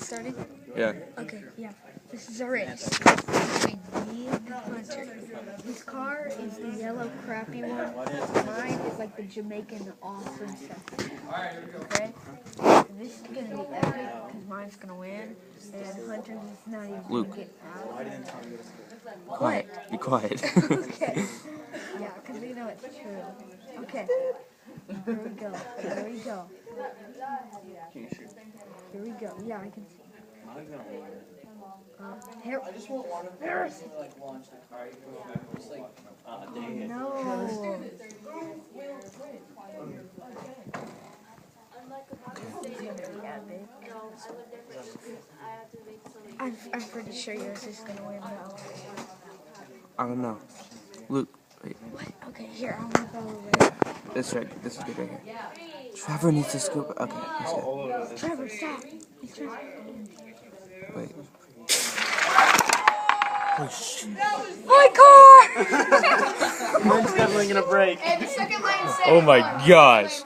started? Yeah. Okay, yeah. This is a race between me and Hunter. His car is the yellow crappy one. Mine is like the Jamaican awesome stuff. Okay? This is gonna be epic because mine's gonna win, and Hunter's is not even Luke. gonna get out. Quiet. Be quiet. Okay. Yeah, because we know it's true. Okay. Here we go. Here we go. Here we go. Yeah, I can see. Here. I just want one of them to like launch the car. Just like, dang it. No. I'm pretty sure yours is gonna win though. I don't know. Luke, wait. What? Okay, here, I'm gonna go over This right. This is good right here. Trevor needs to scoop. Okay, that's good. Trevor, stop. It's Trevor. Wait. Oh shit. My car! Mine's definitely gonna break. Hey, the second lane said Oh my gosh.